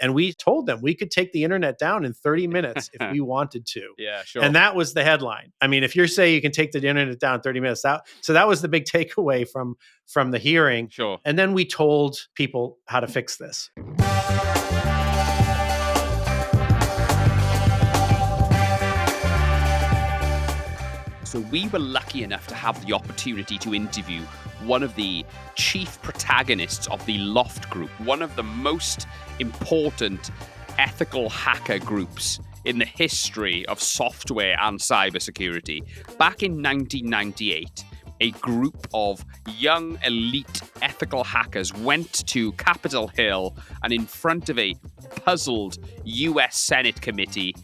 And we told them we could take the internet down in 30 minutes if we wanted to. Yeah, sure. And that was the headline. I mean, if you're saying you can take the internet down in 30 minutes, that was the big takeaway from the hearing. Sure. And then we told people how to fix this. So we were lucky enough to have the opportunity to interview one of the chief protagonists of the Loft Group, one of the most important ethical hacker groups in the history of software and cybersecurity. Back in 1998, a group of young elite ethical hackers went to Capitol Hill and in front of a puzzled US Senate committee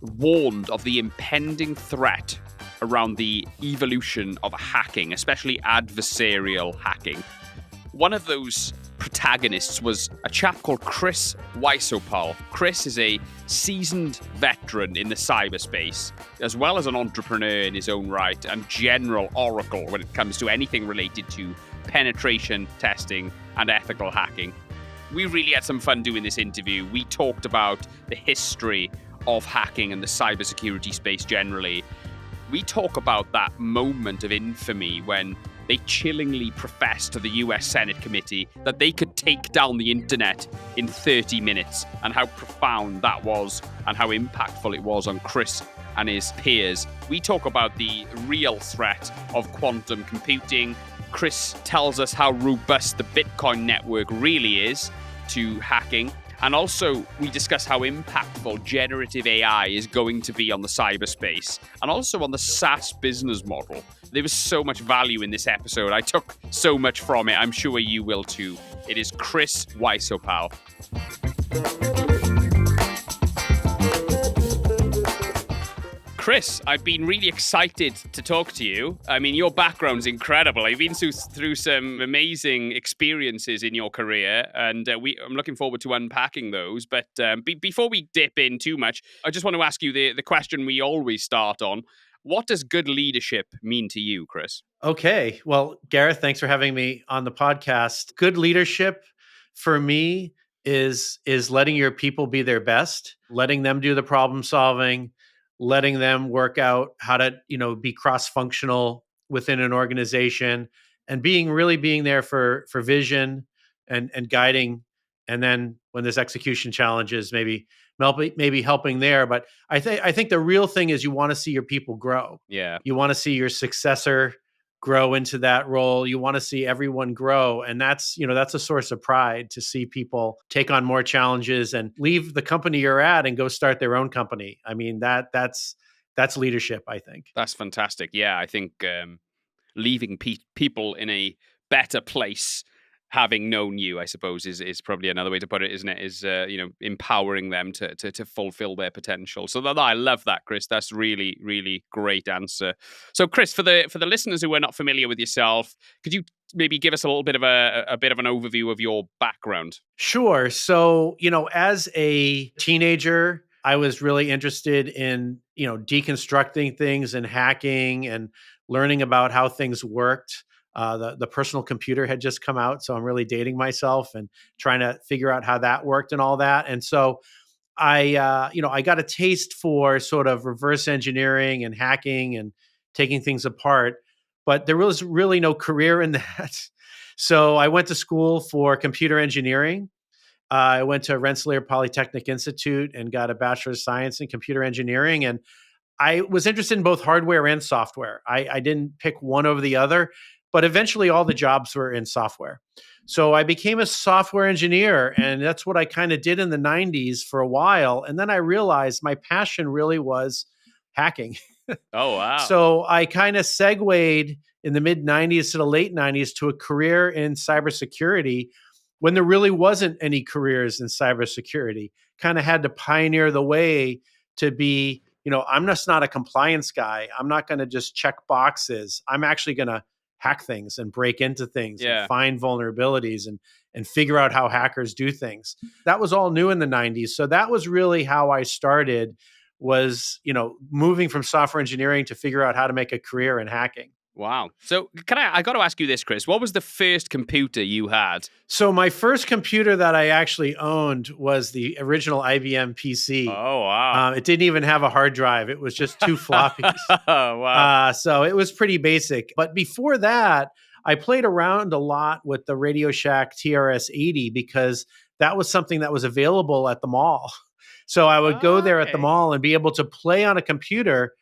warned of the impending threat around the evolution of hacking, especially adversarial hacking. One of those protagonists was a chap called Chris Wysopal. Chris is a seasoned veteran in the cyberspace, as well as an entrepreneur in his own right and general oracle when it comes to anything related to penetration testing and ethical hacking. We really had some fun doing this interview. We talked about the history of hacking and the cybersecurity space generally. We talk about that moment of infamy when they chillingly professed to the US Senate committee that they could take down the internet in 30 minutes and how profound that was and how impactful it was on Chris and his peers. We talk about the real threat of quantum computing. Chris tells us how robust the Bitcoin network really is to hacking. And also, we discuss how impactful generative AI is going to be on the cyberspace and also on the SaaS business model. There was so much value in this episode. I took so much from it. I'm sure you will too. It is Chris Wysopal. Chris, I've been really excited to talk to you. I mean, your background's incredible. I've been through some amazing experiences in your career, and I'm looking forward to unpacking those. But before we dip in too much, I just want to ask you the question we always start on. What does good leadership mean to you, Chris? Okay. Well, Gareth, thanks for having me on the podcast. Good leadership for me is letting your people be their best, letting them do the problem solving, letting them work out how to, be cross-functional within an organization, and being there for vision and guiding. And then when there's execution challenges, maybe helping there. But I think the real thing is you want to see your people grow. Yeah. You want to see your successor grow into that role. You want to see everyone grow. And that's a source of pride to see people take on more challenges and leave the company you're at and go start their own company. I mean, that's leadership, I think. That's fantastic. Yeah, I think leaving people in a better place, having known you, I suppose, is probably another way to put it, isn't it? Is empowering them to fulfill their potential. So I love that, Chris. That's really, really great answer. So, Chris, for the listeners who are not familiar with yourself, could you maybe give us a little bit of a bit of an overview of your background? Sure. So, as a teenager, I was really interested in deconstructing things and hacking and learning about how things worked. The personal computer had just come out, so I'm really dating myself and trying to figure out how that worked and all that. And so I got a taste for sort of reverse engineering and hacking and taking things apart, but there was really no career in that. So I went to school for computer engineering. I went to Rensselaer Polytechnic Institute and got a Bachelor of Science in Computer Engineering. And I was interested in both hardware and software. I didn't pick one over the other. But eventually all the jobs were in software. So I became a software engineer, and that's what I kind of did in the 90s for a while. And then I realized my passion really was hacking. Oh, wow. So I kind of segued in the mid 90s to the late 90s to a career in cybersecurity when there really wasn't any careers in cybersecurity. Kind of had to pioneer the way to be, I'm just not a compliance guy. I'm not going to just check boxes. I'm actually going to hack things and break into things and find vulnerabilities and figure out how hackers do things. That was all new in the 90s. So that was really how I started, was, moving from software engineering to figure out how to make a career in hacking. Wow. So I got to ask you this, Chris. What was the first computer you had? So my first computer that I actually owned was the original IBM PC. Oh, wow. It didn't even have a hard drive. It was just two floppies. Wow. So it was pretty basic. But before that, I played around a lot with the Radio Shack TRS-80 because that was something that was available at the mall. So I would go there at the Okay. mall and be able to play on a computer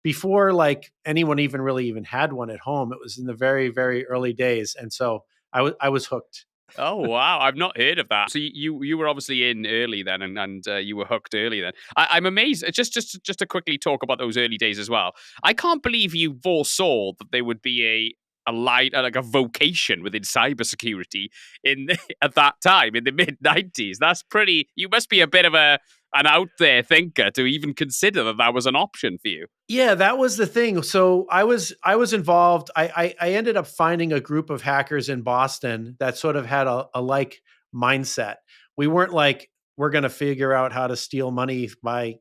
before like anyone even really even had one at home. It was in the very, very early days. And so I was hooked. Oh wow, I've not heard of that. So you were obviously in early then, and you were hooked early then. I'm amazed. Just to quickly talk about those early days as well. I can't believe you foresaw that there would be a light like a vocation within cybersecurity in at that time in the mid-90s. That's pretty. You must be a bit of an out there thinker to even consider that was an option for you. Yeah, that was the thing. So I was involved. I ended up finding a group of hackers in Boston that sort of had a like mindset. We weren't like we're going to figure out how to steal money by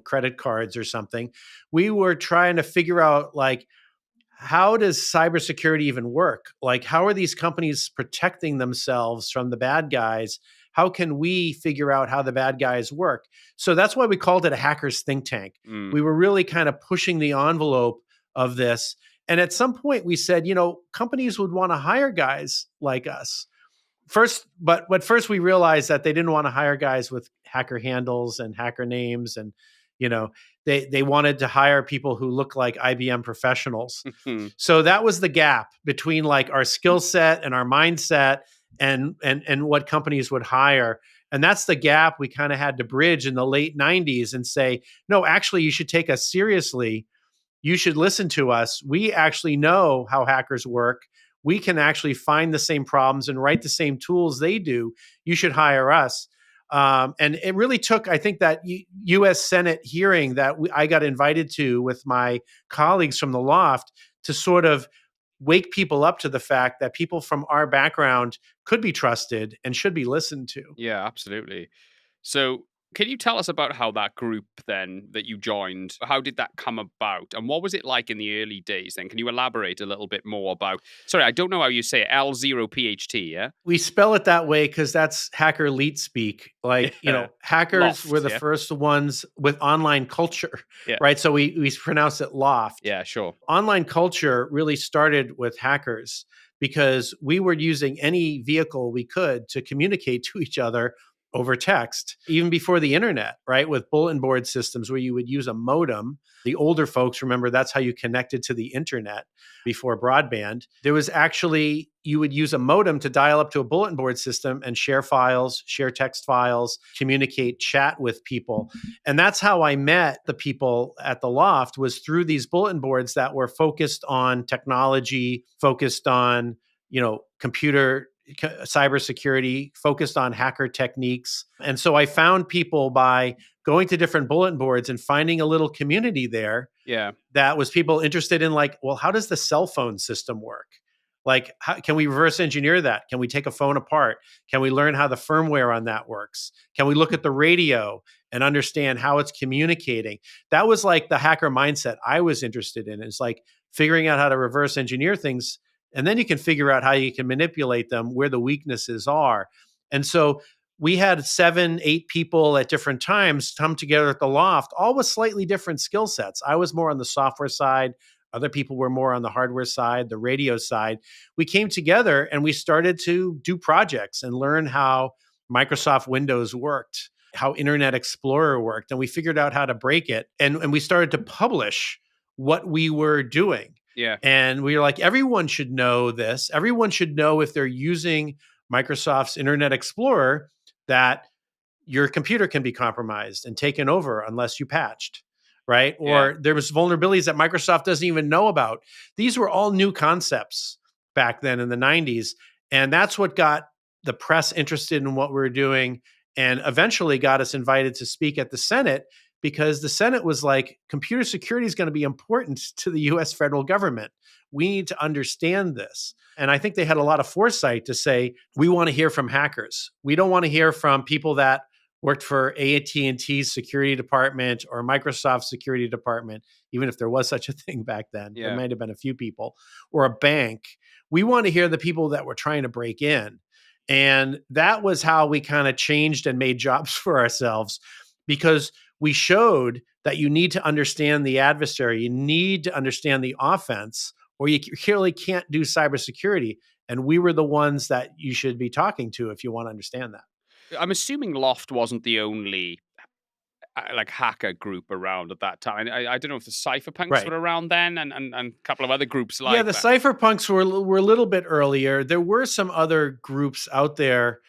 credit cards or something. We were trying to figure out like how does cybersecurity even work? Like, how are these companies protecting themselves from the bad guys? How can we figure out how the bad guys work? So that's why we called it a hackers think tank. Mm, We were really kind of pushing the envelope of this. And at some point, we said, companies would want to hire guys like us first, but first we realized that they didn't want to hire guys with hacker handles and hacker names, and you know they wanted to hire people who look like IBM professionals. So that was the gap between like our skill set and our mindset and what companies would hire. And that's the gap we kind of had to bridge in the late 90s and say, no, actually, you should take us seriously. You should listen to us. We actually know how hackers work. We can actually find the same problems and write the same tools they do. You should hire us. And it really took, I think, that U.S. Senate hearing that I got invited to with my colleagues from the loft to sort of wake people up to the fact that people from our background could be trusted and should be listened to. yeah, absolutely. So, can you tell us about how that group then that you joined, how did that come about? And what was it like in the early days then? Can you elaborate a little bit more about, sorry, I don't know how you say it, L0PHT, yeah? We spell it that way because that's hacker elite speak. Like, Yeah. hackers were Loft, the yeah? first ones with online culture, Yeah. right? So we pronounce it loft. Yeah, sure. Online culture really started with hackers because we were using any vehicle we could to communicate to each other over text, even before the internet, right? With bulletin board systems where you would use a modem. The older folks remember that's how you connected to the internet before broadband. There was actually, you would use a modem to dial up to a bulletin board system and share files, share text files, communicate, chat with people. And that's how I met the people at the loft, was through these bulletin boards that were focused on technology, focused on, computer cybersecurity, focused on hacker techniques. And so I found people by going to different bulletin boards and finding a little community there Yeah. that was people interested in like, well, how does the cell phone system work? Like, how, can we reverse engineer that? Can we take a phone apart? Can we learn how the firmware on that works? Can we look at the radio and understand how it's communicating? That was like the hacker mindset I was interested in. It's like figuring out how to reverse engineer things, and then you can figure out how you can manipulate them where the weaknesses are. And so we had 7, 8 people at different times come together at the loft, all with slightly different skill sets. I was more on the software side. Other people were more on the hardware side, the radio side. We came together and we started to do projects and learn how Microsoft Windows worked, how Internet Explorer worked, and we figured out how to break it. And we started to publish what we were doing. Yeah. And we were like, everyone should know this. Everyone should know if they're using Microsoft's Internet Explorer that your computer can be compromised and taken over unless you patched, right? Yeah. Or there was vulnerabilities that Microsoft doesn't even know about. These were all new concepts back then in the 90s. And that's what got the press interested in what we were doing and eventually got us invited to speak at the Senate, because the Senate was like, computer security is going to be important to the US federal government. We need to understand this. And I think they had a lot of foresight to say, we want to hear from hackers. We don't want to hear from people that worked for AT&T's security department or Microsoft's security department, even if there was such a thing back then, there Yeah. might have been a few people, or a bank. We want to hear the people that were trying to break in. And that was how we kind of changed and made jobs for ourselves, because we showed that you need to understand the adversary, you need to understand the offense, or you clearly can't do cybersecurity. And we were the ones that you should be talking to if you want to understand that. I'm assuming Loft wasn't the only like hacker group around at that time. I don't know if the cypherpunks Right. were around then, and a couple of other groups Yeah, like the that. cypherpunks were a little bit earlier. There were some other groups out there,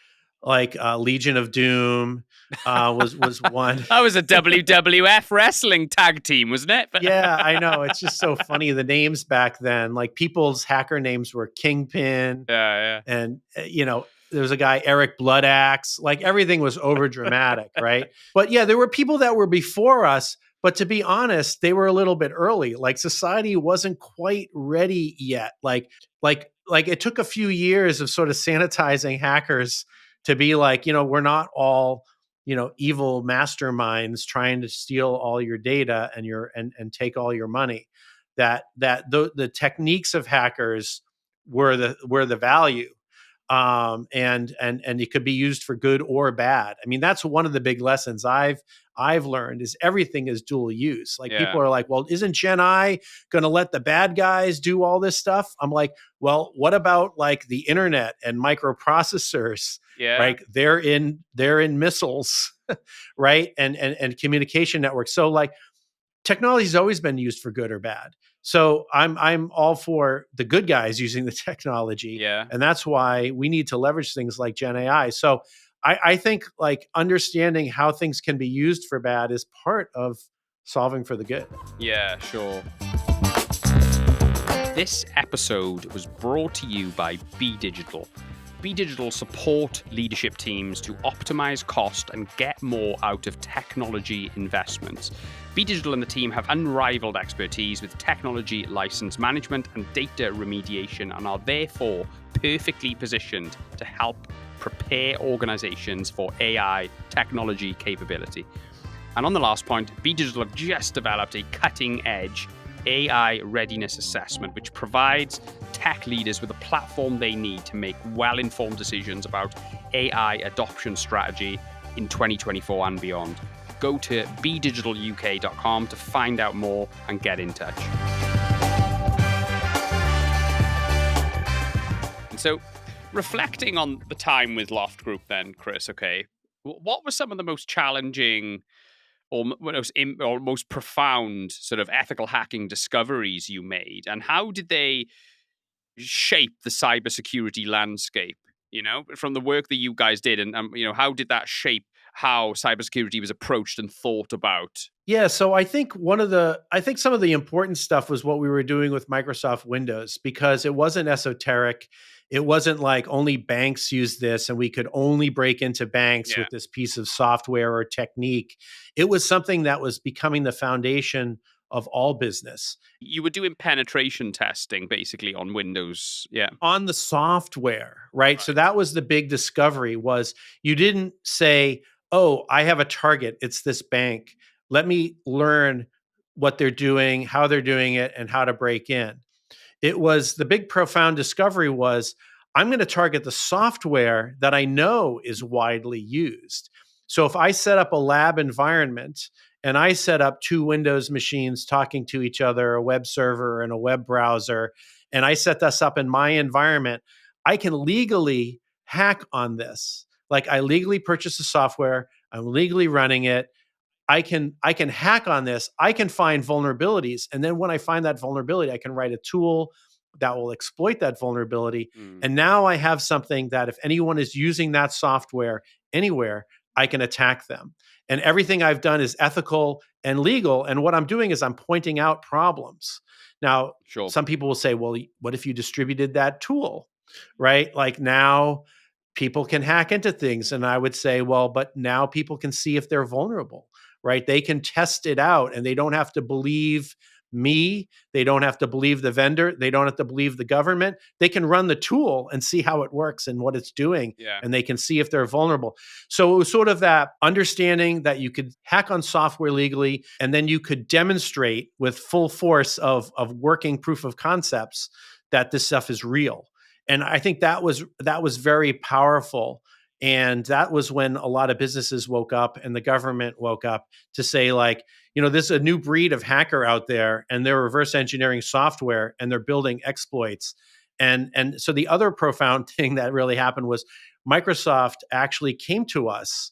like Legion of Doom was one. That was a WWF wrestling tag team, wasn't it? Yeah, I know. It's just so funny. The names back then, like people's hacker names were Kingpin, Yeah, and there was a guy, Eric Bloodaxe. Like everything was over dramatic, right? But yeah, there were people that were before us, but to be honest, they were a little bit early. Like society wasn't quite ready yet. Like it took a few years of sort of sanitizing hackers to be like, we're not all evil masterminds trying to steal all your data and take all your money. The techniques of hackers were the value. And it could be used for good or bad. I mean, that's one of the big lessons I've learned, is everything is dual use. Like people yeah, are like, well, isn't GenAI going to let the bad guys do all this stuff? I'm like, well, what about like the internet and microprocessors? yeah, Right? They're in missiles, right? And communication networks. So like technology has always been used for good or bad. So I'm all for the good guys using the technology, yeah, and that's why we need to leverage things like Gen AI. So I think like understanding how things can be used for bad is part of solving for the good. yeah. Sure. This episode was brought to you by Be Digital. Be Digital support leadership teams to optimize cost and get more out of technology investments. Be Digital and the team have unrivaled expertise with technology license management and data remediation, and are therefore perfectly positioned to help prepare organizations for AI technology capability. And on the last point, Be Digital have just developed a cutting-edge AI readiness assessment, which provides tech leaders with a platform they need to make well-informed decisions about AI adoption strategy in 2024 and beyond. Go to bedigitaluk.com to find out more and get in touch. And so, reflecting on the time with Loft Group then, Chris, okay, what were some of the most challenging or most profound sort of ethical hacking discoveries you made, and how did they shape the cybersecurity landscape? From the work that you guys did, and how did that shape how cybersecurity was approached and thought about? Yeah, so I think some of the important stuff was what we were doing with Microsoft Windows, because it wasn't esoteric. It wasn't like only banks use this and we could only break into banks Yeah, with this piece of software or technique. It was something that was becoming the foundation of all business. you were doing penetration testing basically on Windows. Yeah, On the software, right? So right. that was the big discovery, was you didn't say, "Oh, I have a target. It's this bank. Let me learn what they're doing, how they're doing it, and how to break in." It was the big profound discovery was, I'm going to target the software that I know is widely used. So if I set up a lab environment and I set up two Windows machines talking to each other, a web server and a web browser, and I set this up in my environment, I can legally hack on this. Like I legally purchase the software, I'm legally running it, I can hack on this. I can find vulnerabilities, and then when I find that vulnerability, I can write a tool that will exploit that vulnerability. Mm, And now I have something that if anyone is using that software anywhere, I can attack them. And everything I've done is ethical and legal. And what I'm doing is I'm pointing out problems. Now, sure. some people will say, well, what if you distributed that tool? Right? Like now people can hack into things. And I would say, well, but now people can see if they're vulnerable, right? They can test it out and they don't have to believe me. They don't have to believe the vendor. They don't have to believe the government. They can run the tool and see how it works and what it's doing. Yeah. And they can see if they're vulnerable. So it was sort of that understanding that you could hack on software legally, and then you could demonstrate with full force of working proof of concepts that this stuff is real. And I think that was very powerful. And that was when a lot of businesses woke up and the government woke up to say, like, there's a new breed of hacker out there, and they're reverse engineering software and they're building exploits. And so the other profound thing that really happened was Microsoft actually came to us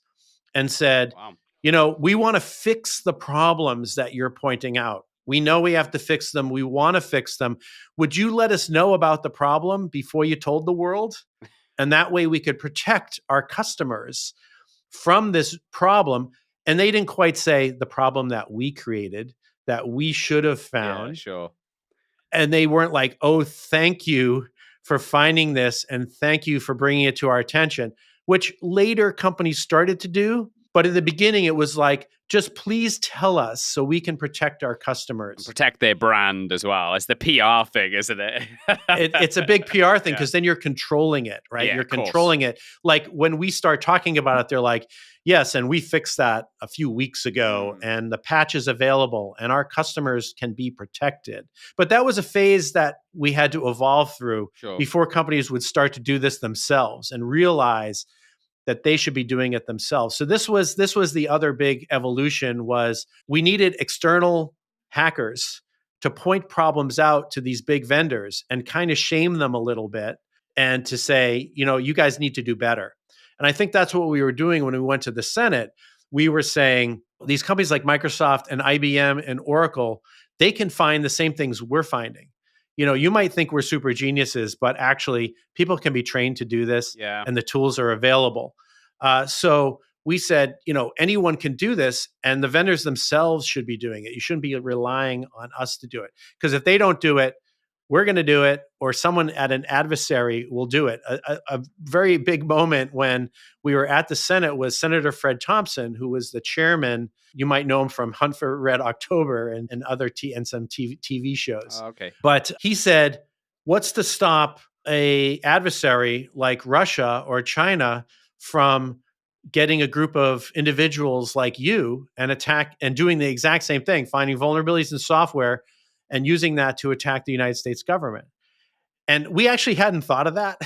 and said, Wow. we want to fix the problems that you're pointing out. We know we have to fix them. We want to fix them. Would you let us know about the problem before you told the world? And that way we could protect our customers from this problem. And they didn't quite say the problem that we created, that we should have Yeah, found. sure. And they weren't like, oh, thank you for finding this and thank you for bringing it to our attention, which later companies started to do. But in the beginning, it was like, just please tell us so we can protect our And customers. protect their brand as well. It's the PR thing, isn't it? It's a big PR thing Yeah. because then you're controlling it, right? Yeah, You're of course. controlling it. Like when we start talking about it, they're like, yes, and we fixed that a few weeks ago, and the patch is available, and our customers can be protected. But that was a phase that we had to evolve through Sure. before companies would start to do this themselves and realize that they should be doing it themselves. So this was the other big evolution, was we needed external hackers to point problems out to these big vendors and kind of shame them a little bit and to say, you guys need to do better. And I think that's what we were doing when we went to the Senate. We were saying these companies like Microsoft and IBM and Oracle, they can find the same things we're finding. You might think we're super geniuses, but actually people can be trained to do this, Yeah. and the tools are available. So we said, anyone can do this, and the vendors themselves should be doing it. You shouldn't be relying on us to do it, because if they don't do it, we're going to do it, or someone at an adversary will do it. A very big moment when we were at the Senate was Senator Fred Thompson, who was the chairman. You might know him from Hunt for Red October and other and some TV shows. Okay. But he said, what's to stop a adversary like Russia or China from getting a group of individuals like you and attack and doing the exact same thing, finding vulnerabilities in software and using that to attack the United States government? And we actually hadn't thought of that.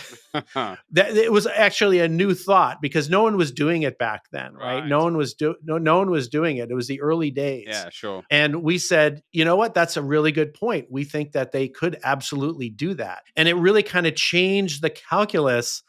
That it was actually a new thought because no one was doing it back then, right? No one was doing it. It was the early days. Yeah, sure. And we said, you know what? That's a really good point. We think that they could absolutely do that. And it really kind of changed the calculus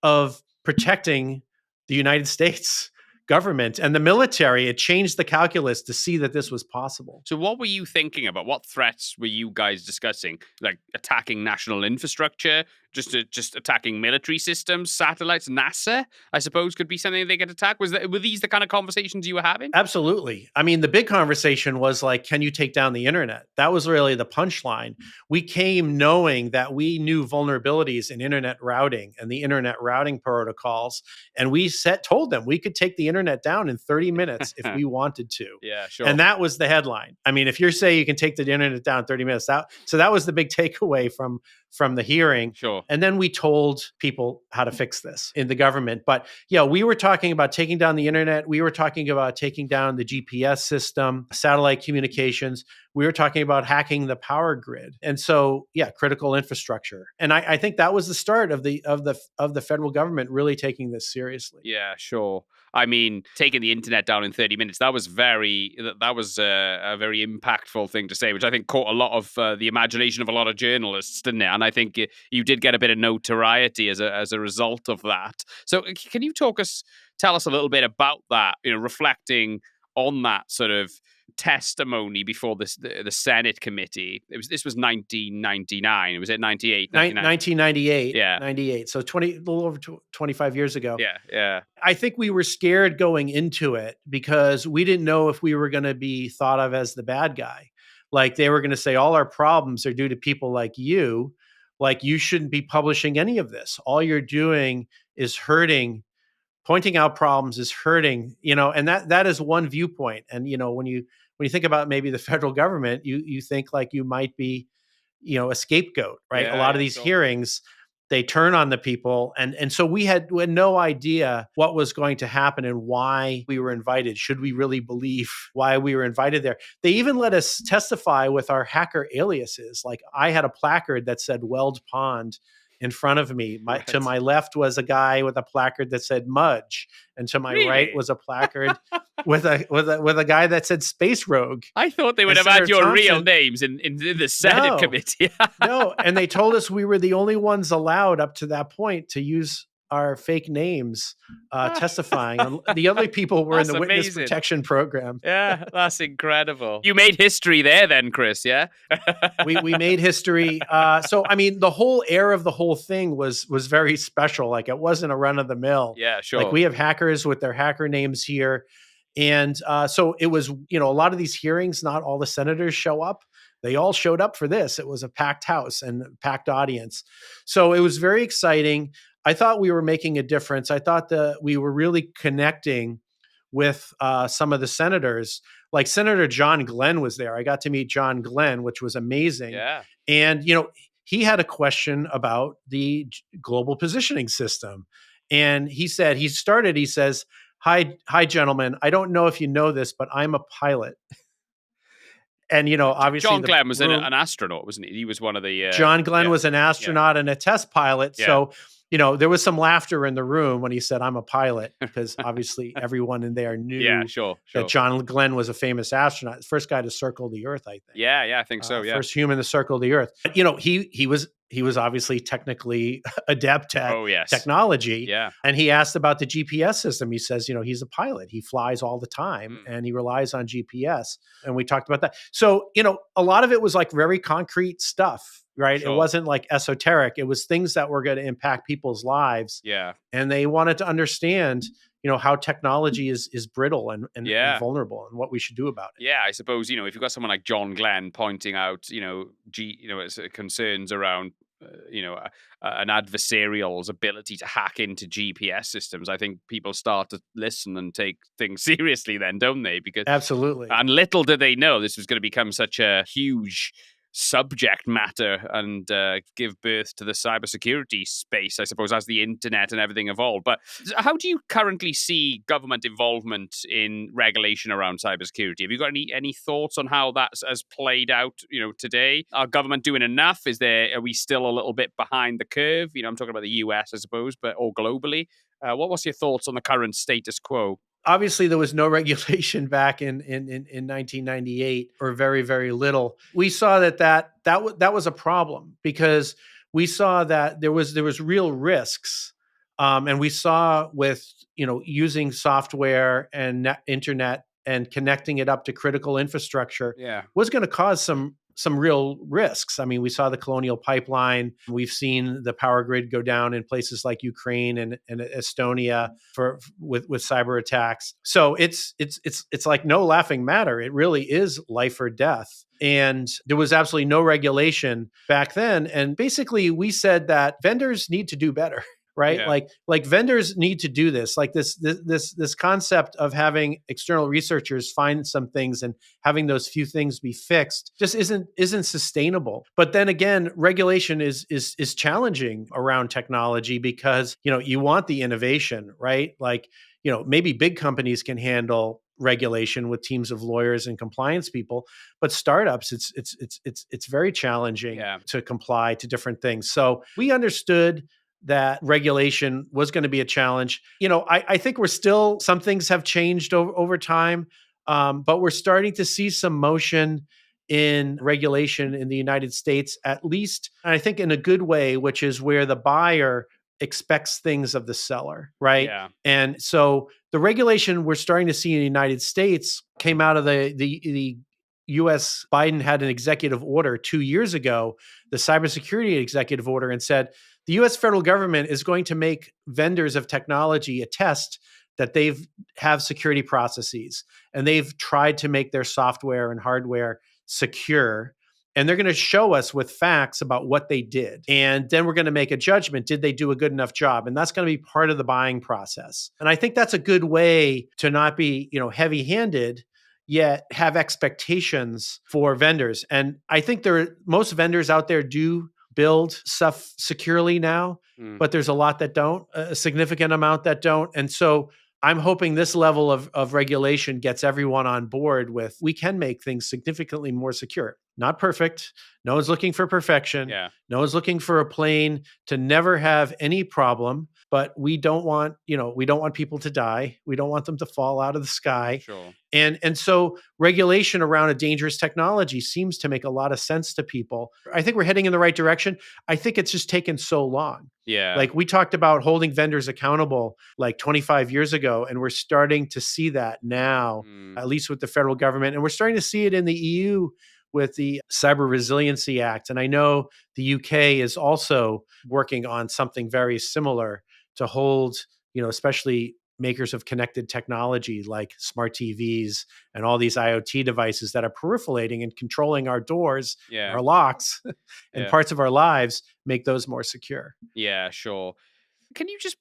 of protecting the United States government and the military. It changed the calculus to see that this was possible. So what were you thinking about? What threats were you guys discussing? Like attacking national infrastructure, just attacking military systems, satellites, NASA, I suppose could be something they could attack. Were these the kind of conversations you were having? Absolutely. I mean, the big conversation was like, can you take down the internet? That was really the punchline. We came knowing that we knew vulnerabilities in internet routing and the internet routing protocols. And we told them we could take the internet down in 30 minutes if we wanted to. Yeah, sure. And that was the headline. I mean, if you say you can take the internet down in 30 minutes, that was the big takeaway from the hearing. Sure. And then we told people how to fix this in the government. But yeah, we were talking about taking down the internet. We were talking about taking down the GPS system, satellite communications. We were talking about hacking the power grid. And so, yeah, critical infrastructure. And I think that was the start of the federal government really taking this seriously. Yeah, sure. I mean, taking the internet down in 30 minutes, that was a very impactful thing to say, which I think caught a lot of the imagination of a lot of journalists, didn't it? And I think you did get a bit of notoriety as a result of that. So can you tell us a little bit about that, reflecting on that sort of testimony before the Senate committee? This was 1999. Was it 98? 1998. Yeah. 98. So a little over 25 years ago. Yeah. I think we were scared going into it because we didn't know if we were going to be thought of as the bad guy. Like they were going to say all our problems are due to people like you. Like you shouldn't be publishing any of this. All you're doing is hurting pointing out problems is hurting, and that is one viewpoint. And when you think about maybe the federal government, you think like you might be, a scapegoat, right? A Yeah, lot of yeah, these sure. hearings, they turn on the people, and so we had no idea what was going to happen and why we were invited. Should we really believe why we were invited there? They even let us testify with our hacker aliases. Like, I had a placard that said Weld Pond in front of me. To Right. my left was a guy with a placard that said Mudge, and to my right Really? was a placard with a guy that said Space Rogue. I thought they would And have had Senator your real Thompson, names in the Senate no, committee. no, and they told us we were the only ones allowed up to that point to use our fake names testifying. And the other people were in That's the witness amazing. protection program. Yeah, that's incredible. You made history there then, Chris, yeah? We made history. So I mean, the whole air of the whole thing was very special. Like, it wasn't a run of the mill. Yeah, Like, sure. we have hackers with their hacker names here, and so it was. A lot of these hearings, not all the senators show up. They all showed up for this. It was a packed house and packed audience. So it was very exciting. I thought we were making a difference. I thought that we were really connecting with some of the senators. Like, Senator John Glenn was there. I got to meet John Glenn, which was amazing. Yeah. And, he had a question about the global positioning system. And he says, hi, gentlemen. I don't know if you know this, but I'm a pilot. And, obviously John the Glenn was room, an astronaut, wasn't he? He was one of the John Glenn yeah, was an yeah, astronaut and a test pilot. yeah. So, there was some laughter in the room when he said, I'm a pilot, because obviously everyone in there Yeah, knew sure, that sure. John Glenn was a famous astronaut, the first guy to circle the Earth, I think. Yeah, yeah, I think so, yeah. First human to circle the Earth. But, he was obviously technically adept at Oh, yes. technology. Yeah. And he asked about the GPS system. He says, he's a pilot. He flies all the time and he relies on GPS. And we talked about that. So, a lot of it was like very concrete stuff, right? It Sure. wasn't like esoteric. It was things that were going to impact people's lives. Yeah. And they wanted to understand, how technology is brittle and Yeah. vulnerable, and what we should do about it. Yeah, I suppose, if you've got someone like John Glenn pointing out, concerns around, an adversarial's ability to hack into GPS systems, I think people start to listen and take things seriously then, don't they? Because Absolutely. And little did they know this was going to become such a huge subject matter and give birth to the cybersecurity space, I suppose, as the internet and everything evolved. But how do you currently see government involvement in regulation around cybersecurity? Have you got any thoughts on how that has played out, today? Are government doing enough? Are we still a little bit behind the curve? I'm talking about the US, I suppose, or globally. What's your thoughts on the current status quo? Obviously, there was no regulation back in 1998, or very, very little. We saw that was a problem, because we saw that there was real risks, and we saw with using software and internet and connecting it up to critical infrastructure Yeah. was going to cause some real risks. I mean, we saw the Colonial Pipeline. We've seen the power grid go down in places like Ukraine and Estonia with cyber attacks. So it's like no laughing matter. It really is life or death. And there was absolutely no regulation back then. And basically, we said that vendors need to do better. Right? Yeah. Like vendors need to do this. Like this concept of having external researchers find some things and having those few things be fixed just isn't sustainable. But then again, regulation is challenging around technology, because you want the innovation, right? Like, maybe big companies can handle regulation with teams of lawyers and compliance people, but startups, it's very challenging to comply to different things. So we understood that regulation was going to be a challenge. I think some things have changed over time, but we're starting to see some motion in regulation in the United States, at least, and I think in a good way, which is where the buyer expects things of the seller, right? Yeah. And so the regulation we're starting to see in the United States came out of the US. Biden had an executive order 2 years ago, the cybersecurity executive order, and said the US federal government is going to make vendors of technology attest that have security processes, and they've tried to make their software and hardware secure. and they're going to show us with facts about what they did. And then we're going to make a judgment. Did they do a good enough job? And that's going to be part of the buying process. And I think that's a good way to not be, heavy-handed, yet have expectations for vendors. And I think most vendors out there do build stuff securely now, but there's a lot that don't, a significant amount that don't. And so I'm hoping this level of regulation gets everyone on board with, we can make things significantly more secure. Not perfect. No one's looking for perfection. Yeah. No one's looking for a plane to never have any problem, but we don't want people to die. We don't want them to fall out of the sky. Sure. And so regulation around a dangerous technology seems to make a lot of sense to people. I think we're heading in the right direction. I think it's just taken so long. Yeah. Like, we talked about holding vendors accountable like 25 years ago, and we're starting to see that now, at least with the federal government. And we're starting to see it in the EU with the Cyber Resiliency Act. And I know the UK is also working on something very similar to hold, especially makers of connected technology like smart TVs and all these IoT devices that are proliferating and controlling our doors, Yeah. our locks, and Yeah. parts of our lives, make those more secure. Yeah, sure. Can you just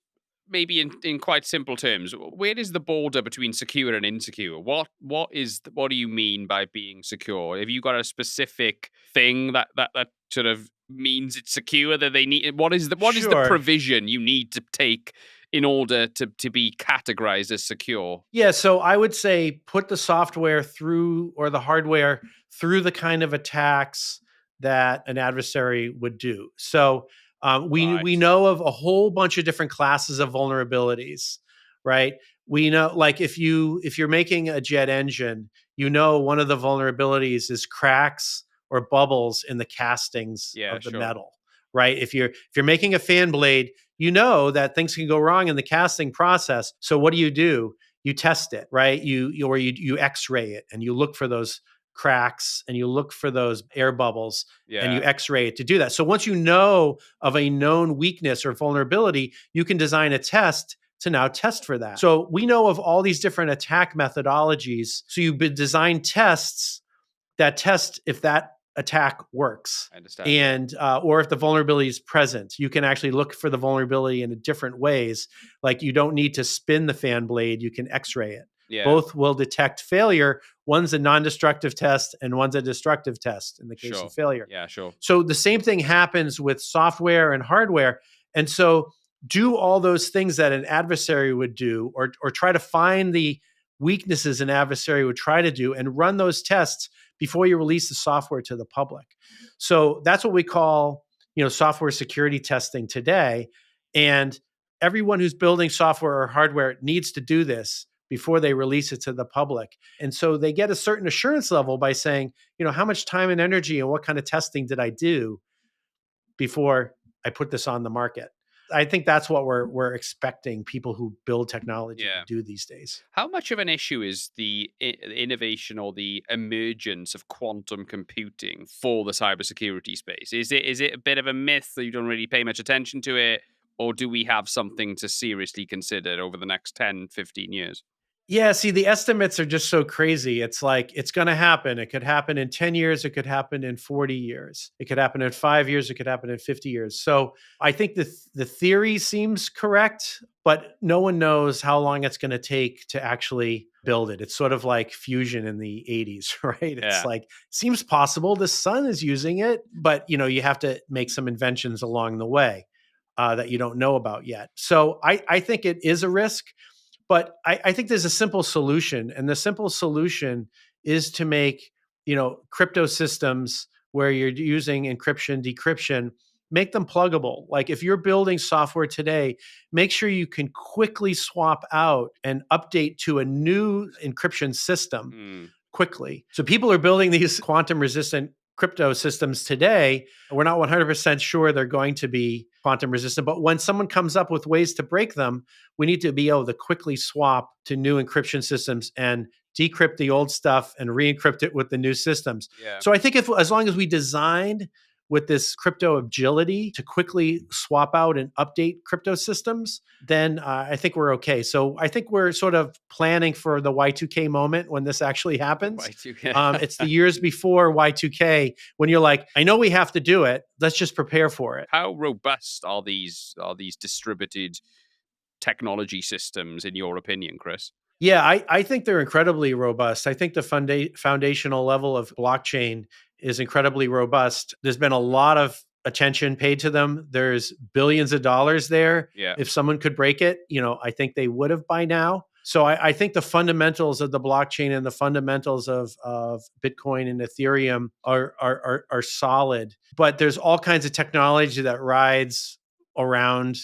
maybe in quite simple terms, where is the border between secure and insecure? What do you mean by being secure? Have you got a specific thing that sort of means it's secure that they need? What is the Sure. provision you need to take in order to be categorized as secure? Yeah, so I would say put the software through, or the hardware through, the kind of attacks that an adversary would do. So we Right. know of a whole bunch of different classes of vulnerabilities, right? We know, like, if you're making a jet engine, one of the vulnerabilities is cracks or bubbles in the castings Yeah, of the sure. metal, right? If you're making a fan blade, that things can go wrong in the casting process. So what do? You test it, right? You X-ray it, and you look for those cracks, and you look for those air bubbles, and you Yeah. X-ray it to do that. So once you know of a known weakness or vulnerability, you can design a test to now test for that. So we know of all these different attack methodologies. So you design tests that test if that attack works, I understand. and or if the vulnerability is present. You can actually look for the vulnerability in different ways. Like, you don't need to spin the fan blade, you can X-ray it. Yeah. Both will detect failure. One's a non-destructive test and one's a destructive test in the case Sure. of failure. Yeah, sure. So the same thing happens with software and hardware. And so do all those things that an adversary would do, or try to find the weaknesses an adversary would try to do, and run those tests before you release the software to the public. So that's what we call, software security testing today. And everyone who's building software or hardware needs to do this before they release it to the public. And so they get a certain assurance level by saying, how much time and energy and what kind of testing did I do before I put this on the market? I think that's what we're expecting people who build technology to do these days. How much of an issue is the innovation or the emergence of quantum computing for the cybersecurity space? Is it a bit of a myth that you don't really pay much attention to it? Or do we have something to seriously consider over the next 10, 15 years? Yeah, see, the estimates are just so crazy. It's like, it's going to happen. It could happen in 10 years. It could happen in 40 years. It could happen in 5 years. It could happen in 50 years. So I think the theory seems correct, but no one knows how long it's going to take to actually build it. It's sort of like fusion in the 80s, right? It's like, seems possible. The sun is using it, but you have to make some inventions along the way that you don't know about yet. So I think it is a risk. But I think there's a simple solution, and the simple solution is to make, crypto systems where you're using encryption, decryption, make them pluggable. Like, if you're building software today, make sure you can quickly swap out and update to a new encryption system quickly. So people are building these quantum resistant crypto systems today. We're not 100% sure they're going to be quantum resistant, but when someone comes up with ways to break them, we need to be able to quickly swap to new encryption systems and decrypt the old stuff and re-encrypt it with the new systems. Yeah. So I think as long as we designed with this crypto agility to quickly swap out and update crypto systems, then I think we're okay. So I think we're sort of planning for the Y2K moment when this actually happens. Y2K. It's the years before Y2K when you're like, I know we have to do it. Let's just prepare for it. How robust are these distributed technology systems, in your opinion, Chris? Yeah, I think they're incredibly robust. I think the foundational level of blockchain is incredibly robust. There's been a lot of attention paid to them. There's billions of dollars there. Yeah. If someone could break it, I think they would have by now. So I think the fundamentals of the blockchain and the fundamentals of Bitcoin and Ethereum are solid. But there's all kinds of technology that rides around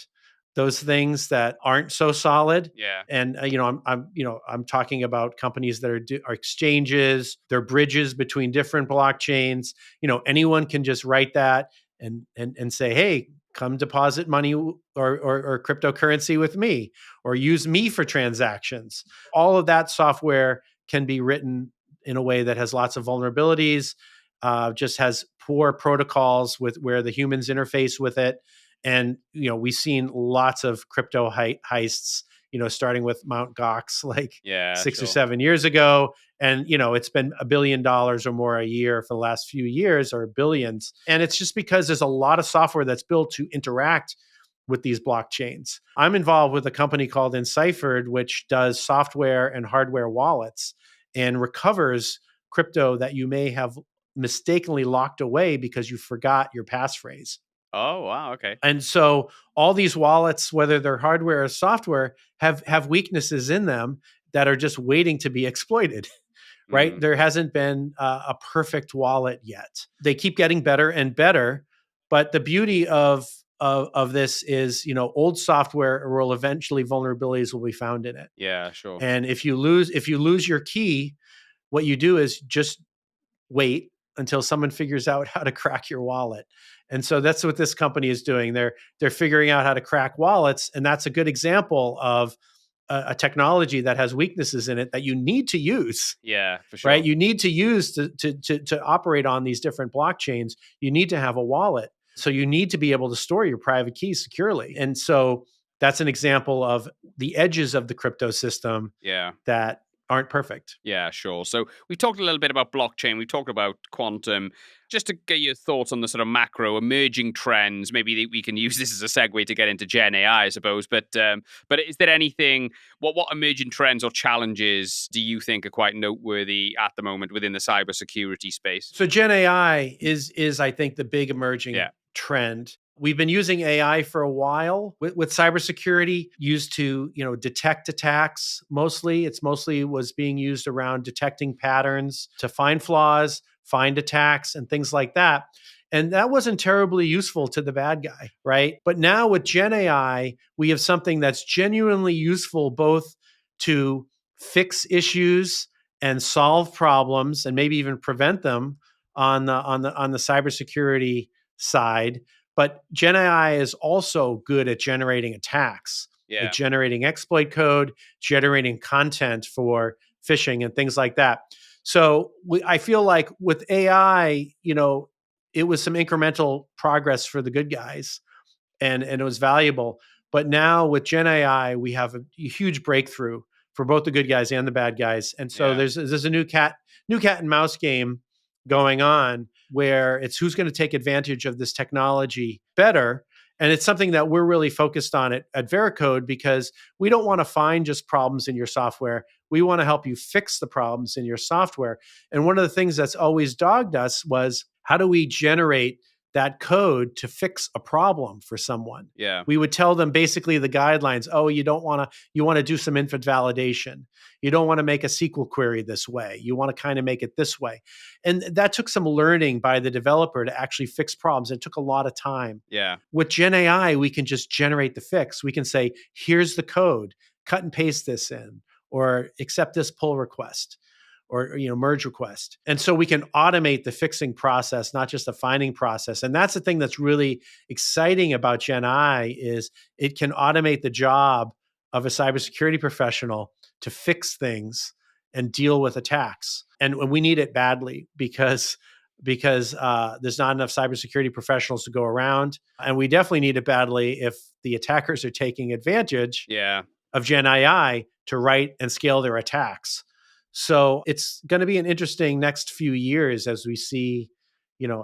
those things that aren't so solid. Yeah. And I'm talking about companies that are exchanges, they're bridges between different blockchains. Anyone can just write that and say, hey, come deposit money or cryptocurrency with me, or use me for transactions. All of that software can be written in a way that has lots of vulnerabilities, just has poor protocols with where the humans interface with it. And we've seen lots of crypto heists, starting with Mt. Gox like 6 or 7 years ago. And, it's been $1 billion or more a year for the last few years, or billions. And it's just because there's a lot of software that's built to interact with these blockchains. I'm involved with a company called Enciphered, which does software and hardware wallets and recovers crypto that you may have mistakenly locked away because you forgot your passphrase. Oh, wow. Okay. And so all these wallets, whether they're hardware or software, have weaknesses in them that are just waiting to be exploited, right? Mm. There hasn't been a perfect wallet yet. They keep getting better and better. But the beauty of this is, old software will eventually vulnerabilities will be found in it. Yeah, sure. And if you lose your key, what you do is just wait until someone figures out how to crack your wallet. And so that's what this company is doing. They're figuring out how to crack wallets, and that's a good example of a technology that has weaknesses in it that you need to use. Yeah, for sure. Right? You need to use to operate on these different blockchains. You need to have a wallet. So you need to be able to store your private keys securely. And so that's an example of the edges of the crypto system that aren't perfect. Yeah, sure. So we talked a little bit about blockchain. We talked about quantum. Just to get your thoughts on the sort of macro emerging trends, maybe we can use this as a segue to get into GenAI, I suppose. But is there anything, what emerging trends or challenges do you think are quite noteworthy at the moment within the cybersecurity space? So GenAI is I think the big emerging trend. We've been using AI for a while with cybersecurity, used to detect attacks. It's mostly was being used around detecting patterns to find flaws, find attacks, and things like that. And that wasn't terribly useful to the bad guy, right? But now with GenAI, we have something that's genuinely useful both to fix issues and solve problems, and maybe even prevent them on the cybersecurity side. But GenAI is also good at generating attacks, at generating exploit code, generating content for phishing and things like that. So I feel like with AI, it was some incremental progress for the good guys, and it was valuable. But now with GenAI, we have a huge breakthrough for both the good guys and the bad guys. And so there's a new cat and mouse game going on where it's who's going to take advantage of this technology better. And it's something that we're really focused on at Veracode, because we don't want to find just problems in your software. We want to help you fix the problems in your software. And one of the things that's always dogged us was, how do we generate that code to fix a problem for someone? Yeah. We would tell them basically the guidelines. Oh, you want to do some infant validation. You don't want to make a SQL query this way. You want to kind of make it this way. And that took some learning by the developer to actually fix problems. It took a lot of time. Yeah. With GenAI, we can just generate the fix. We can say, here's the code, cut and paste this in, or accept this pull request, or merge request. And so we can automate the fixing process, not just the finding process. And that's the thing that's really exciting about GenAI, is it can automate the job of a cybersecurity professional to fix things and deal with attacks. And we need it badly, because because there's not enough cybersecurity professionals to go around. And we definitely need it badly if the attackers are taking advantage Yeah. of Gen AI to write and scale their attacks. So it's going to be an interesting next few years as we see,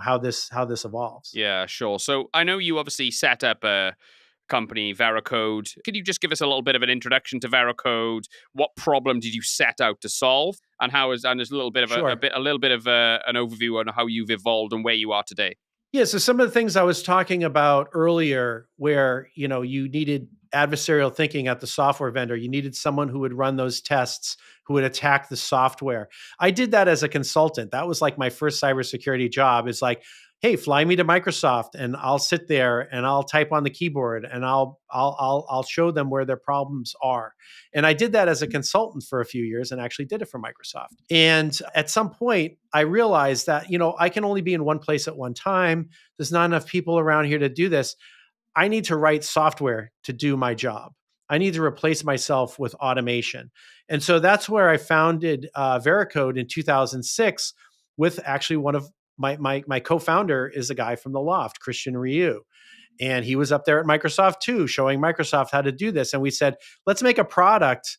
how this evolves. Yeah, sure. So I know you obviously set up a company, Veracode. Could you just give us a little bit of an introduction to Veracode? What problem did you set out to solve, and there's a little bit of Sure. a little bit of an overview on how you've evolved and where you are today? Yeah, so some of the things I was talking about earlier where, you needed adversarial thinking at the software vendor, you needed someone who would run those tests, who would attack the software. I did that as a consultant. That was like my first cybersecurity job. Is like, hey, fly me to Microsoft and I'll sit there and I'll type on the keyboard and I'll show them where their problems are. And I did that as a consultant for a few years and actually did it for Microsoft. And at some point, I realized that, I can only be in one place at one time. There's not enough people around here to do this. I need to write software to do my job. I need to replace myself with automation. And so that's where I founded Veracode in 2006 with actually one of my co-founder is a guy from the Loft, Christian Ryu. And he was up there at Microsoft too, showing Microsoft how to do this. And we said, let's make a product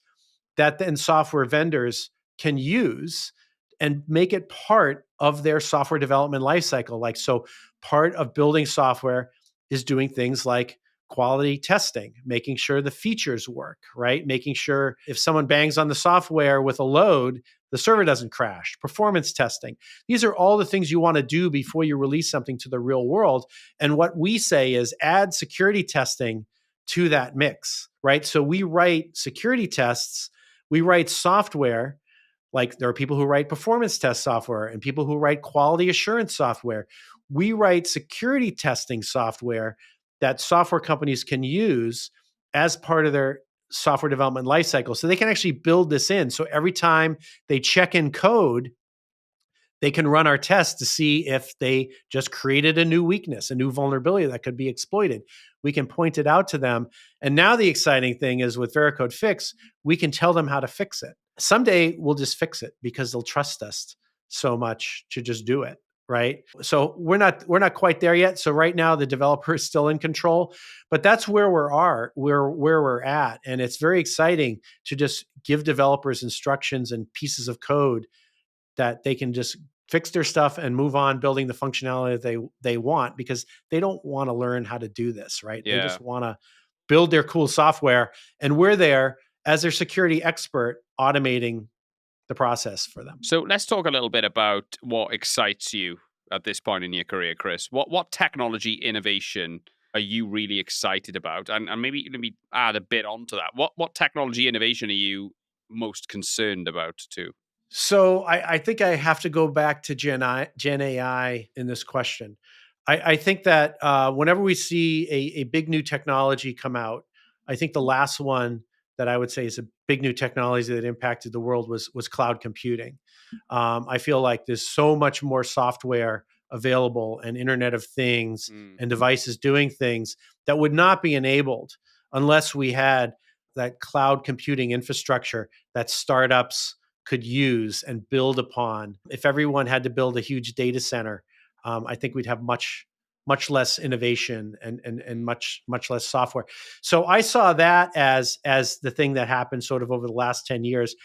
that then software vendors can use and make it part of their software development lifecycle. Like, so part of building software is doing things like quality testing, making sure the features work, right? Making sure if someone bangs on the software with a load, the server doesn't crash, performance testing. These are all the things you want to do before you release something to the real world. And what we say is add security testing to that mix, right? So we write security tests, we write software. Like there are people who write performance test software and people who write quality assurance software. We write security testing software that software companies can use as part of their software development lifecycle. So they can actually build this in. So every time they check in code, they can run our tests to see if they just created a new weakness, a new vulnerability that could be exploited. We can point it out to them. And now the exciting thing is with Veracode Fix, we can tell them how to fix it. Someday we'll just fix it because they'll trust us so much to just do it. Right. So we're not quite there yet. So right now the developer is still in control, but that's where we're at. And it's very exciting to just give developers instructions and pieces of code that they can just fix their stuff and move on building the functionality that they want, because they don't want to learn how to do this, right? They Yeah. just want to build their cool software, and we're there as their security expert automating the process for them. So let's talk a little bit about what excites you at this point in your career, Chris. What technology innovation are you really excited about? And maybe add a bit onto that. What technology innovation are you most concerned about too? So I think I have to go back to Gen AI in this question. I think that whenever we see a big new technology come out, I think the last one that I would say is a big new technology that impacted the world was cloud computing. I feel like there's so much more software available and Internet of Things Mm. and devices doing things that would not be enabled unless we had that cloud computing infrastructure that startups could use and build upon. If everyone had to build a huge data center, I think we'd have much less innovation and much less software. So I saw that as the thing that happened sort of over the last 10 years.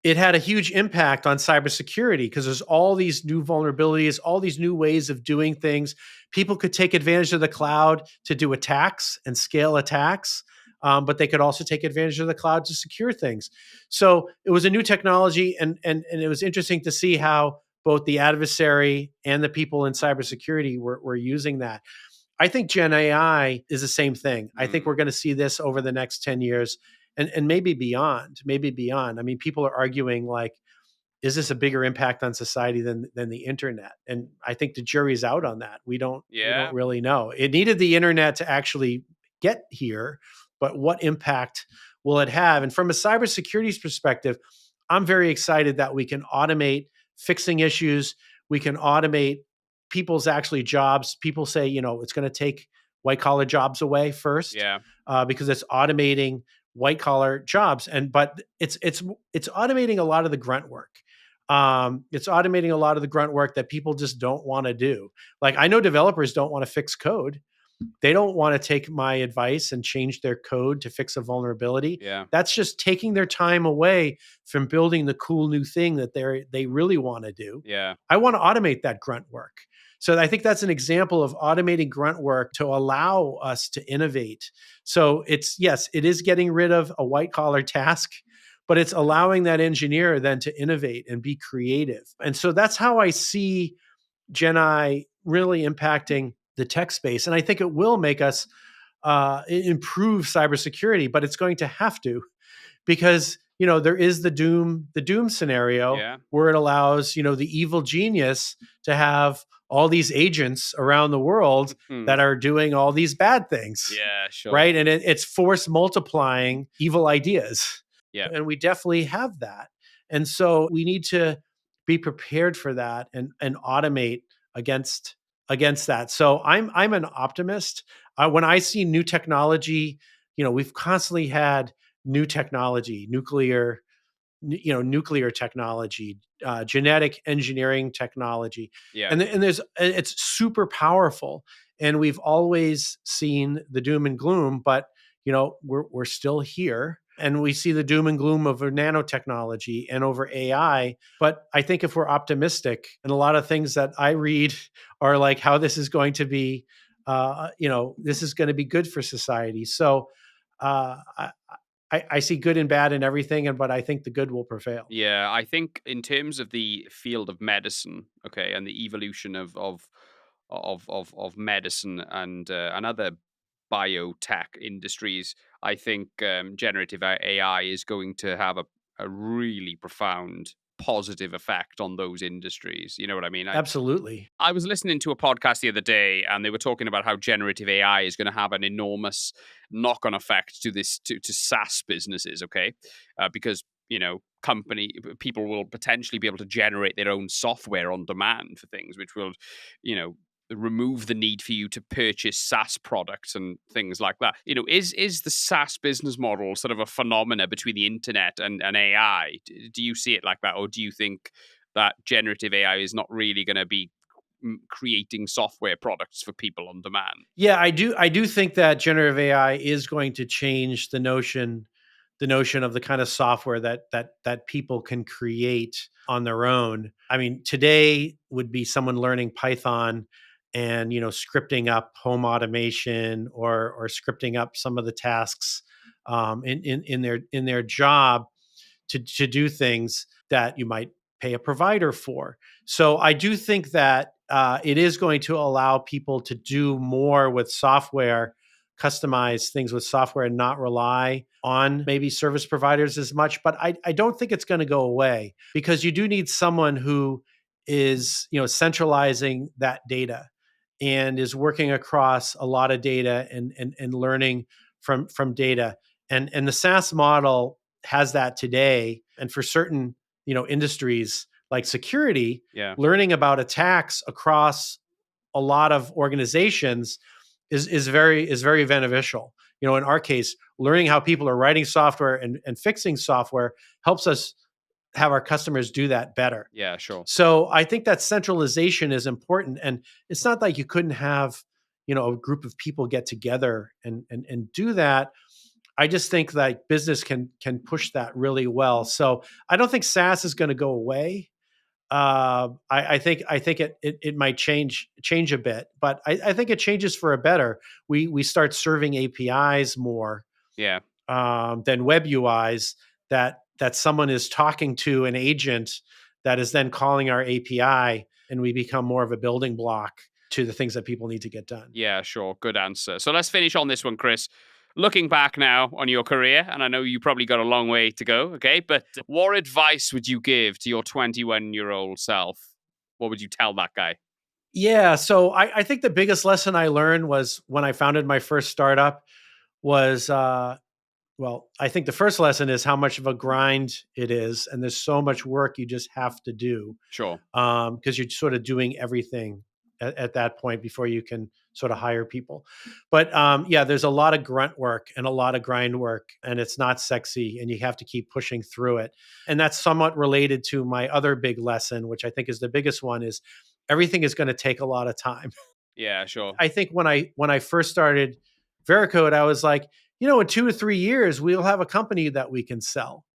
It had a huge impact on cybersecurity because there's all these new vulnerabilities, all these new ways of doing things. People could take advantage of the cloud to do attacks and scale attacks, but they could also take advantage of the cloud to secure things. So it was a new technology, and it was interesting to see how both the adversary and the people in cybersecurity were using that. I think Gen AI is the same thing. I think we're going to see this over the next 10 years and maybe beyond, maybe beyond. I mean, people are arguing like, is this a bigger impact on society than the internet? And I think the jury's out on that. We don't Yeah. really know. It needed the internet to actually get here, but what impact will it have? And from a cybersecurity perspective, I'm very excited that we can automate fixing issues. We can automate people's actually jobs. People say, it's going to take white collar jobs away first Yeah. because it's automating white collar jobs, but it's automating a lot of the grunt work. It's automating a lot of the grunt work that people just don't want to do. Like I know developers don't want to fix code. They don't want to take my advice and change their code to fix a vulnerability. Yeah. That's just taking their time away from building the cool new thing that they really want to do. Yeah. I want to automate that grunt work. So I think that's an example of automating grunt work to allow us to innovate. So it's, yes, it is getting rid of a white collar task, but it's allowing that engineer then to innovate and be creative. And so that's how I see GenAI really impacting the tech space. And I think it will make us improve cybersecurity, but it's going to have to, because there is the doom scenario Yeah. where it allows the evil genius to have all these agents around the world Hmm. that are doing all these bad things, Yeah, sure. right? And it's force multiplying evil ideas, Yeah. and we definitely have that. And so we need to be prepared for that and automate against that. So I'm an optimist. When I see new technology, we've constantly had new technology, nuclear technology, genetic engineering technology, Yeah. and it's super powerful. And we've always seen the doom and gloom, but we're still here, and we see the doom and gloom over nanotechnology and over AI. But I think if we're optimistic, and a lot of things that I read are like how this is going to be, this is going to be good for society. So I see good and bad in everything, but I think the good will prevail. Yeah, I think in terms of the field of medicine, okay, and the evolution of medicine and other biotech industries, I think generative AI is going to have a really profound positive effect on those industries. You know what I mean? Absolutely. I was listening to a podcast the other day, and they were talking about how generative AI is going to have an enormous knock-on effect to to SaaS businesses. Okay, because company people will potentially be able to generate their own software on demand for things, which will, you know, remove the need for you to purchase SaaS products and things like that. Is the SaaS business model sort of a phenomena between the internet and AI? Do you see it like that, or do you think that generative AI is not really going to be creating software products for people on demand? Yeah, I do think that generative AI is going to change the notion of the kind of software that people can create on their own. I mean, today would be someone learning Python and scripting up home automation, or scripting up some of the tasks in their job to do things that you might pay a provider for. So I do think that it is going to allow people to do more with software, customize things with software, and not rely on maybe service providers as much. But I don't think it's going to go away, because you do need someone who is centralizing that data and is working across a lot of data, and learning from data. And the SaaS model has that today. And for certain industries like security, Yeah, learning about attacks across a lot of organizations is very beneficial. In our case, learning how people are writing software and fixing software helps us have our customers do that better. yeah, sure. So I think that centralization is important. And it's not like you couldn't have a group of people get together and do that. I just think that business can push that really well. So I don't think SaaS is going to go away. I think it might change a bit, but I think it changes for a better. We start serving APIs more Yeah, than web UIs, that someone is talking to an agent that is then calling our API, and we become more of a building block to the things that people need to get done. yeah, sure. Good answer. So let's finish on this one, Chris. Looking back now on your career, and I know you probably got a long way to go, okay? But what advice would you give to your 21-year-old self? What would you tell that guy? Yeah, so I think the biggest lesson I learned was when I founded my first startup was well, I think the first lesson is how much of a grind it is, and there's so much work you just have to do, Sure. because you're sort of doing everything at that point before you can sort of hire people. But yeah, there's a lot of grunt work and a lot of grind work, and it's not sexy, and you have to keep pushing through it. And that's somewhat related to my other big lesson, which I think is the biggest one, is everything is going to take a lot of time. Yeah, sure. I think when I first started Veracode, I was like, in 2 to 3 years, we'll have a company that we can sell,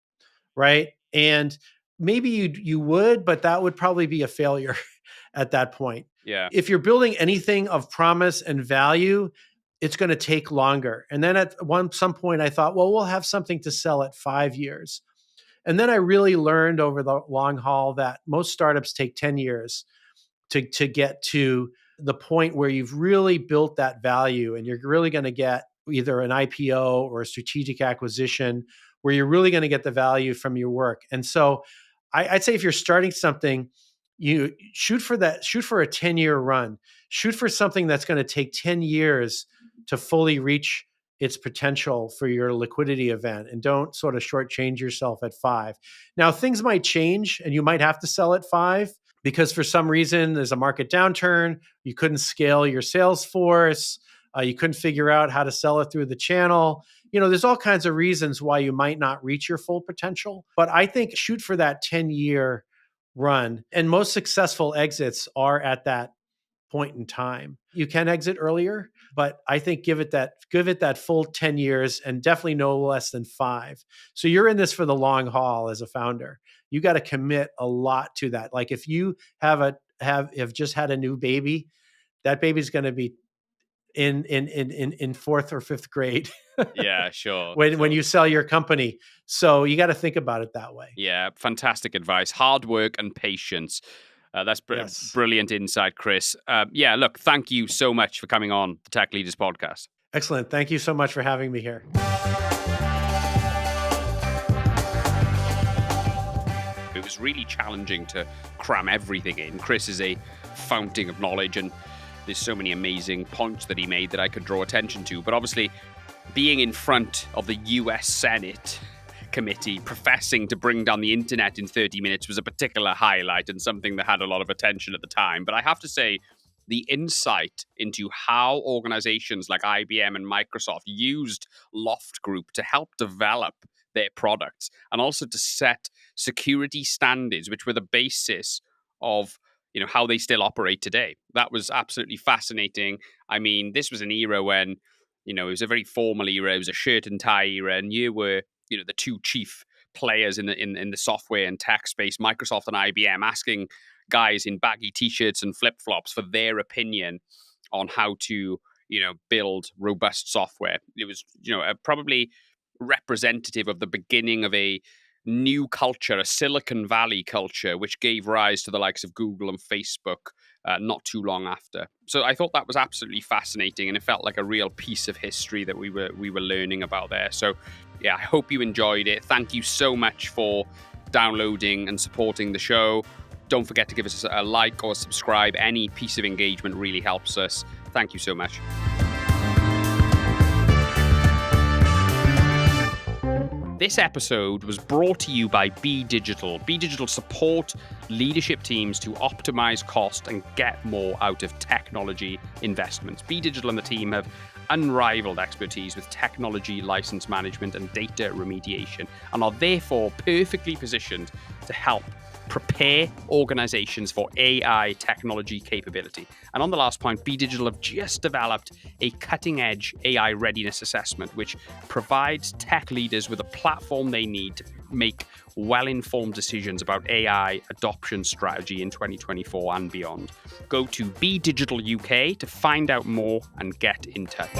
right? And maybe you would, but that would probably be a failure at that point. Yeah. If you're building anything of promise and value, it's going to take longer. And then at some point, I thought, well, we'll have something to sell at 5 years. And then I really learned over the long haul that most startups take 10 years to get to the point where you've really built that value, and you're really going to get either an IPO or a strategic acquisition where you're really going to get the value from your work. And so I'd say if you're starting something, you shoot for a 10-year run, shoot for something that's going to take 10 years to fully reach its potential for your liquidity event, and don't sort of shortchange yourself at 5. Now, things might change and you might have to sell at 5 because for some reason there's a market downturn, you couldn't scale your sales force, you couldn't figure out how to sell it through the channel. There's all kinds of reasons why you might not reach your full potential. But I think shoot for that 10-year run. And most successful exits are at that point in time. You can exit earlier, but I think give it that full 10 years, and definitely no less than 5. So you're in this for the long haul as a founder. You got to commit a lot to that. Like if you have just had a new baby, that baby's going to be in fourth or fifth grade. Yeah, sure. when you sell your company. So you got to think about it that way. Yeah, fantastic advice. Hard work and patience. That's Yes. brilliant insight, Chris. Yeah, look, thank you so much for coming on the Tech Leaders Podcast. Excellent. Thank you so much for having me here. It was really challenging to cram everything in. Chris is a fountain of knowledge, and there's so many amazing points that he made that I could draw attention to. But obviously, being in front of the US Senate committee professing to bring down the internet in 30 minutes was a particular highlight and something that had a lot of attention at the time. But I have to say, the insight into how organizations like IBM and Microsoft used Loft Group to help develop their products and also to set security standards, which were the basis of how they still operate today. That was absolutely fascinating. I mean, this was an era when, it was a very formal era. It was a shirt and tie era, and you were, the two chief players in the software and tech space, Microsoft and IBM, asking guys in baggy t-shirts and flip-flops for their opinion on how to, build robust software. It was, probably representative of the beginning of a new culture, a Silicon Valley culture, which gave rise to the likes of Google and Facebook not too long after. So I thought that was absolutely fascinating, and it felt like a real piece of history that we were learning about there. So yeah, I hope you enjoyed it. Thank you so much for downloading and supporting the show. Don't forget to give us a like or subscribe. Any piece of engagement really helps us. Thank you so much. This episode was brought to you by Be Digital. Be Digital support leadership teams to optimize cost and get more out of technology investments. Be Digital and the team have unrivaled expertise with technology license management and data remediation, and are therefore perfectly positioned to help prepare organizations for AI technology capability. And on the last point, Be Digital have just developed a cutting-edge AI readiness assessment, which provides tech leaders with a platform they need to make well-informed decisions about AI adoption strategy in 2024 and beyond. Go to Be Digital UK to find out more and get in touch.